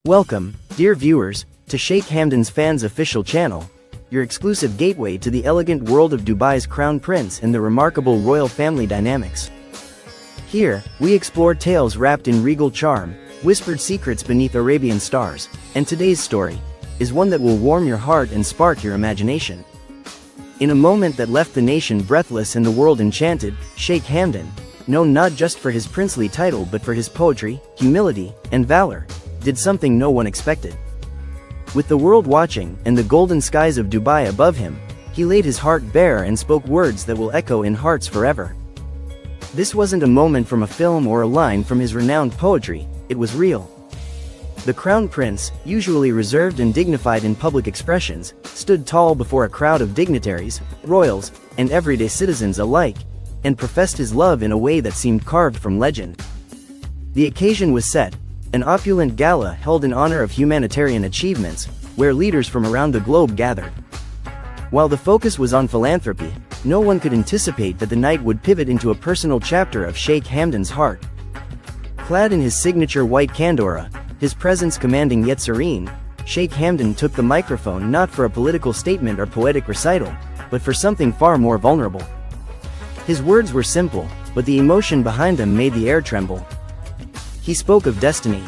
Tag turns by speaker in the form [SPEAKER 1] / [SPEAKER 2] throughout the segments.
[SPEAKER 1] Welcome, dear viewers, to Sheikh Hamdan's Fans official channel, your exclusive gateway to the elegant world of Dubai's Crown Prince and the remarkable royal family dynamics. Here, we explore tales wrapped in regal charm, whispered secrets beneath Arabian stars, and today's story is one that will warm your heart and spark your imagination. In a moment that left the nation breathless and the world enchanted, Sheikh Hamdan, known not just for his princely title but for his poetry, humility, and valor, did something no one expected. With the world watching and the golden skies of Dubai above him, he laid his heart bare and spoke words that will echo in hearts forever. This wasn't a moment from a film or a line from his renowned poetry, it was real. The Crown Prince, usually reserved and dignified in public expressions, stood tall before a crowd of dignitaries, royals, and everyday citizens alike, and professed his love in a way that seemed carved from legend. The occasion was set, an opulent gala held in honor of humanitarian achievements, where leaders from around the globe gathered. While the focus was on philanthropy, no one could anticipate that the night would pivot into a personal chapter of Sheikh Hamdan's heart. Clad in his signature white kandora, his presence commanding yet serene, Sheikh Hamdan took the microphone not for a political statement or poetic recital, but for something far more vulnerable. His words were simple, but the emotion behind them made the air tremble. He spoke of destiny.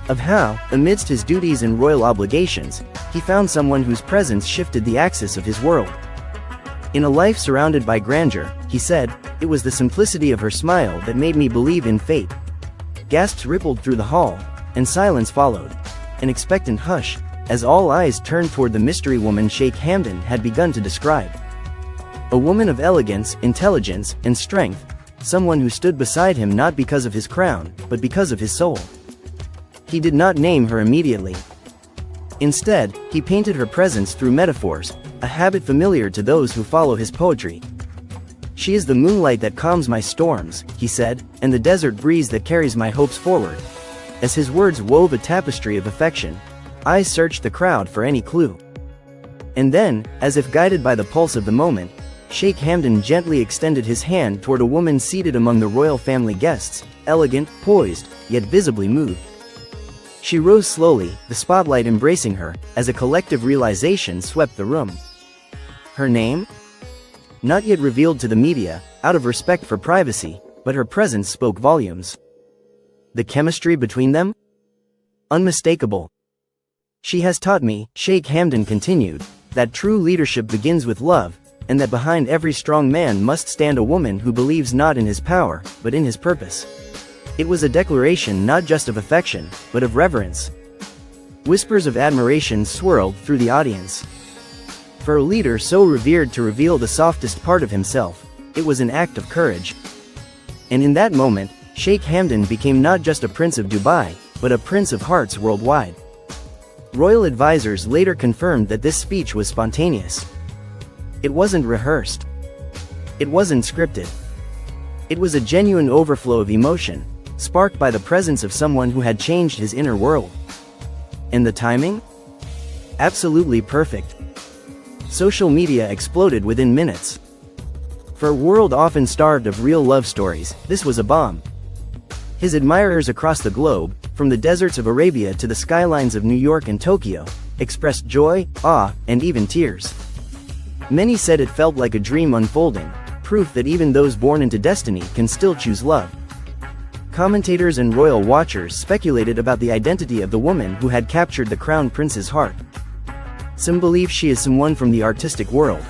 [SPEAKER 1] Of how, amidst his duties and royal obligations, he found someone whose presence shifted the axis of his world. In a life surrounded by grandeur, he said, it was the simplicity of her smile that made me believe in fate. Gasps rippled through the hall, and silence followed, an expectant hush, as all eyes turned toward the mystery woman Sheikh Hamdan had begun to describe. A woman of elegance, intelligence, and strength, someone who stood beside him not because of his crown, but because of his soul. He did not name her immediately. Instead, he painted her presence through metaphors, a habit familiar to those who follow his poetry. She is the moonlight that calms my storms, he said, and the desert breeze that carries my hopes forward. As his words wove a tapestry of affection, eyes searched the crowd for any clue. And then, as if guided by the pulse of the moment, Sheikh Hamdan gently extended his hand toward a woman seated among the royal family guests, elegant, poised, yet visibly moved. She rose slowly, the spotlight embracing her, as a collective realization swept the room. Her name? Not yet revealed to the media, out of respect for privacy, but her presence spoke volumes. The chemistry between them? Unmistakable. She has taught me, Sheikh Hamdan continued, that true leadership begins with love, and that behind every strong man must stand a woman who believes not in his power, but in his purpose. It was a declaration not just of affection, but of reverence. Whispers of admiration swirled through the audience. For a leader so revered to reveal the softest part of himself, it was an act of courage. And in that moment, Sheikh Hamdan became not just a prince of Dubai, but a prince of hearts worldwide. Royal advisors later confirmed that this speech was spontaneous. It wasn't rehearsed. It wasn't scripted. It was a genuine overflow of emotion, sparked by the presence of someone who had changed his inner world. And the timing? Absolutely perfect. Social media exploded within minutes. For a world often starved of real love stories, this was a bomb. His admirers across the globe, from the deserts of Arabia to the skylines of New York and Tokyo, expressed joy, awe, and even tears. Many said it felt like a dream unfolding, proof that even those born into destiny can still choose love. Commentators and royal watchers speculated about the identity of the woman who had captured the Crown Prince's heart. Some believe she is someone from the artistic world.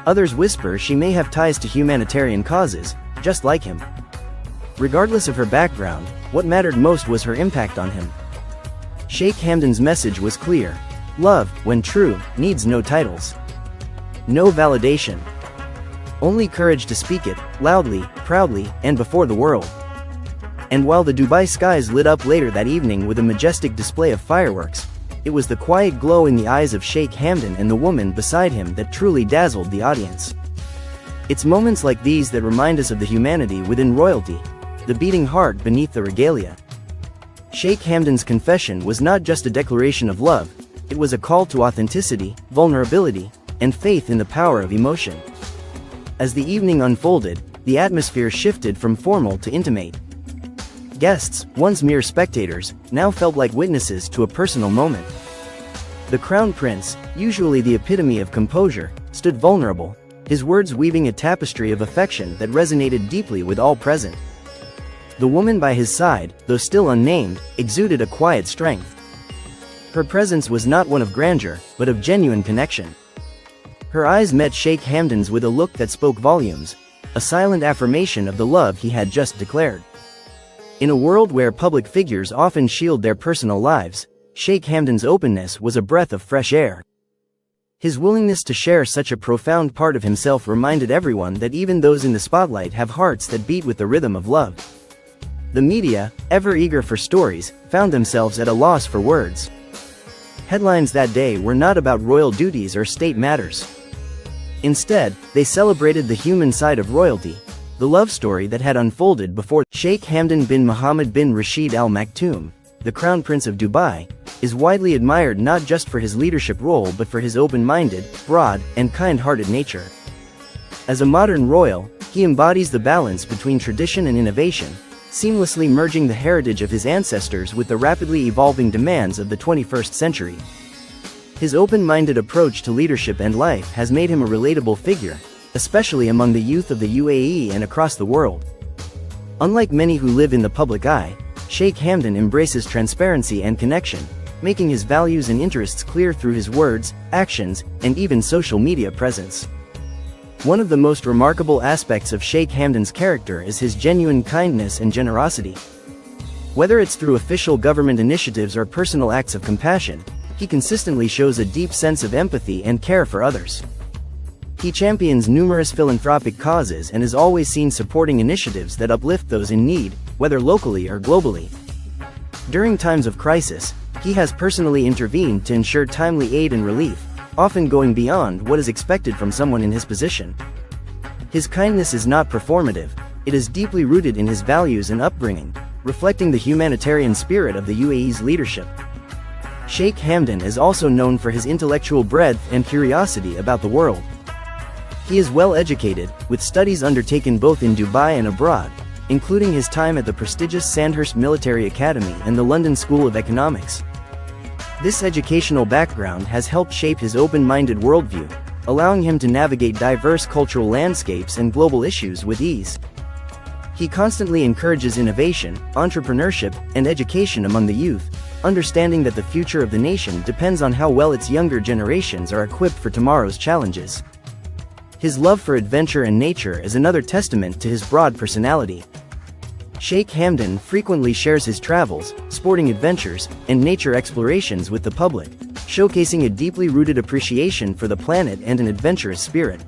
[SPEAKER 1] Others whisper she may have ties to humanitarian causes, just like him. Regardless of her background, what mattered most was her impact on him. Sheikh Hamdan's message was clear. Love, when true, needs no titles. No validation. Only courage to speak it, loudly, proudly, and before the world. And while the Dubai skies lit up later that evening with a majestic display of fireworks, it was the quiet glow in the eyes of Sheikh Hamdan and the woman beside him that truly dazzled the audience. It's moments like these that remind us of the humanity within royalty, the beating heart beneath the regalia. Sheikh Hamdan's confession was not just a declaration of love, it was a call to authenticity, vulnerability, and faith in the power of emotion. As the evening unfolded, the atmosphere shifted from formal to intimate. Guests, once mere spectators, now felt like witnesses to a personal moment. The Crown Prince, usually the epitome of composure, stood vulnerable, his words weaving a tapestry of affection that resonated deeply with all present. The woman by his side, though still unnamed, exuded a quiet strength. Her presence was not one of grandeur, but of genuine connection. Her eyes met Sheikh Hamdan's with a look that spoke volumes, a silent affirmation of the love he had just declared. In a world where public figures often shield their personal lives, Sheikh Hamdan's openness was a breath of fresh air. His willingness to share such a profound part of himself reminded everyone that even those in the spotlight have hearts that beat with the rhythm of love. The media, ever eager for stories, found themselves at a loss for words. Headlines that day were not about royal duties or state matters. Instead, they celebrated the human side of royalty, the love story that had unfolded before. Sheikh Hamdan bin Mohammed bin Rashid Al Maktoum, the Crown Prince of Dubai, is widely admired not just for his leadership role but for his open-minded, broad, and kind-hearted nature. As a modern royal, he embodies the balance between tradition and innovation, seamlessly merging the heritage of his ancestors with the rapidly evolving demands of the 21st century. His open-minded approach to leadership and life has made him a relatable figure, especially among the youth of the UAE and across the world. Unlike many who live in the public eye, Sheikh Hamdan embraces transparency and connection, making his values and interests clear through his words, actions, and even social media presence. One of the most remarkable aspects of Sheikh Hamdan's character is his genuine kindness and generosity. Whether it's through official government initiatives or personal acts of compassion, he consistently shows a deep sense of empathy and care for others. He champions numerous philanthropic causes and is always seen supporting initiatives that uplift those in need, whether locally or globally. During times of crisis, he has personally intervened to ensure timely aid and relief, often going beyond what is expected from someone in his position. His kindness is not performative, it is deeply rooted in his values and upbringing, reflecting the humanitarian spirit of the UAE's leadership. Sheikh Hamdan is also known for his intellectual breadth and curiosity about the world. He is well educated, with studies undertaken both in Dubai and abroad, including his time at the prestigious Sandhurst Military Academy and the London School of Economics. This educational background has helped shape his open-minded worldview, allowing him to navigate diverse cultural landscapes and global issues with ease. He constantly encourages innovation, entrepreneurship, and education among the youth, understanding that the future of the nation depends on how well its younger generations are equipped for tomorrow's challenges. His love for adventure and nature is another testament to his broad personality. Sheikh Hamdan frequently shares his travels, sporting adventures, and nature explorations with the public, showcasing a deeply rooted appreciation for the planet and an adventurous spirit.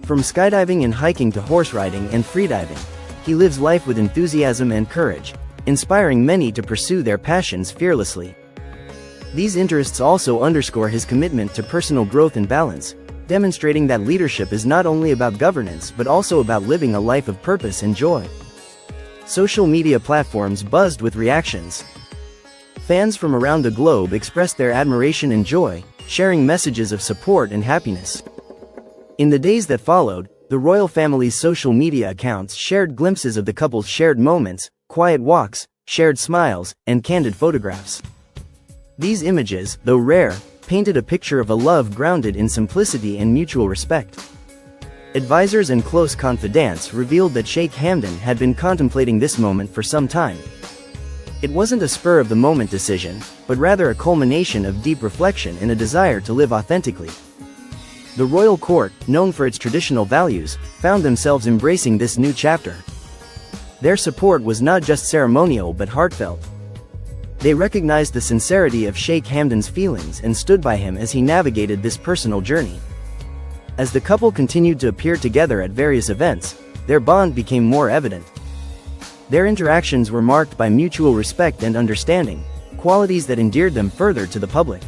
[SPEAKER 1] From skydiving and hiking to horse riding and freediving, he lives life with enthusiasm and courage, inspiring many to pursue their passions fearlessly. These interests also underscore his commitment to personal growth and balance, demonstrating that leadership is not only about governance but also about living a life of purpose and joy. Social media platforms buzzed with reactions. Fans from around the globe expressed their admiration and joy, sharing messages of support and happiness. In the days that followed, the royal family's social media accounts shared glimpses of the couple's shared moments, quiet walks, shared smiles, and candid photographs. These images, though rare, painted a picture of a love grounded in simplicity and mutual respect. Advisors and close confidants revealed that Sheikh Hamdan had been contemplating this moment for some time. It wasn't a spur-of-the-moment decision, but rather a culmination of deep reflection and a desire to live authentically. The royal court, known for its traditional values, found themselves embracing this new chapter. Their support was not just ceremonial but heartfelt. They recognized the sincerity of Sheikh Hamdan's feelings and stood by him as he navigated this personal journey. As the couple continued to appear together at various events, their bond became more evident. Their interactions were marked by mutual respect and understanding, qualities that endeared them further to the public.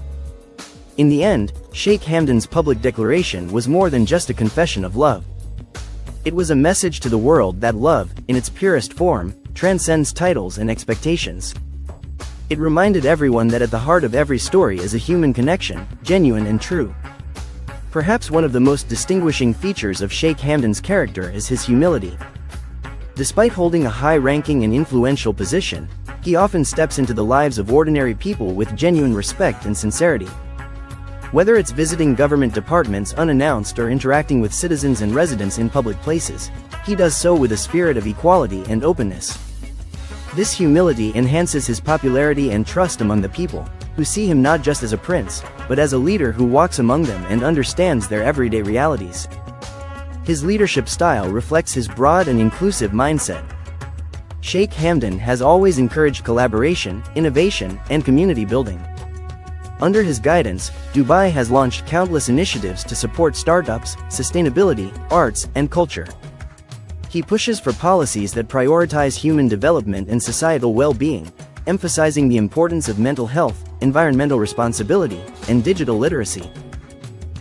[SPEAKER 1] In the end, Sheikh Hamdan's public declaration was more than just a confession of love. It was a message to the world that love, in its purest form, transcends titles and expectations. It reminded everyone that at the heart of every story is a human connection, genuine and true. Perhaps one of the most distinguishing features of Sheikh Hamdan's character is his humility. Despite holding a high-ranking and influential position, he often steps into the lives of ordinary people with genuine respect and sincerity. Whether it's visiting government departments unannounced or interacting with citizens and residents in public places, he does so with a spirit of equality and openness. This humility enhances his popularity and trust among the people, who see him not just as a prince, but as a leader who walks among them and understands their everyday realities. His leadership style reflects his broad and inclusive mindset. Sheikh Hamdan has always encouraged collaboration, innovation, and community building. Under his guidance, Dubai has launched countless initiatives to support startups, sustainability, arts, and culture. He pushes for policies that prioritize human development and societal well-being, emphasizing the importance of mental health, environmental responsibility, and digital literacy.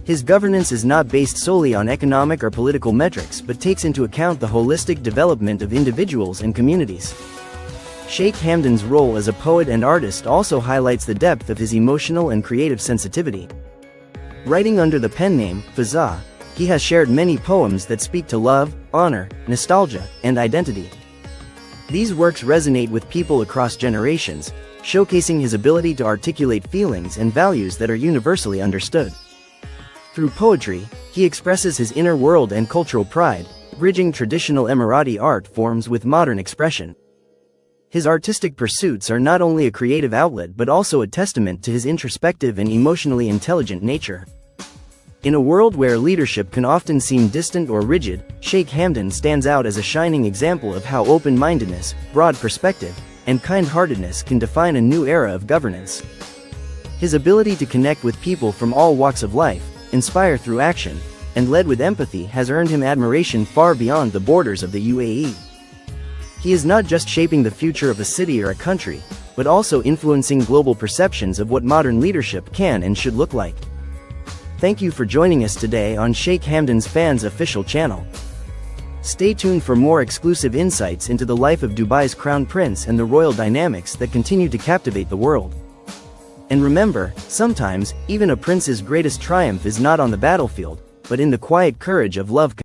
[SPEAKER 1] His governance is not based solely on economic or political metrics but takes into account the holistic development of individuals and communities. Sheikh Hamdan's role as a poet and artist also highlights the depth of his emotional and creative sensitivity. Writing under the pen name Fazza, he has shared many poems that speak to love, honor, nostalgia, and identity. These works resonate with people across generations, showcasing his ability to articulate feelings and values that are universally understood. Through poetry, he expresses his inner world and cultural pride, bridging traditional Emirati art forms with modern expression. His artistic pursuits are not only a creative outlet but also a testament to his introspective and emotionally intelligent nature. In a world where leadership can often seem distant or rigid, Sheikh Hamdan stands out as a shining example of how open-mindedness, broad perspective, and kind-heartedness can define a new era of governance. His ability to connect with people from all walks of life, inspire through action, and lead with empathy has earned him admiration far beyond the borders of the UAE. He is not just shaping the future of a city or a country, but also influencing global perceptions of what modern leadership can and should look like. Thank you for joining us today on Sheikh Hamdan's Fans official channel. Stay tuned for more exclusive insights into the life of Dubai's Crown Prince and the royal dynamics that continue to captivate the world. And remember, sometimes, even a prince's greatest triumph is not on the battlefield, but in the quiet courage of love.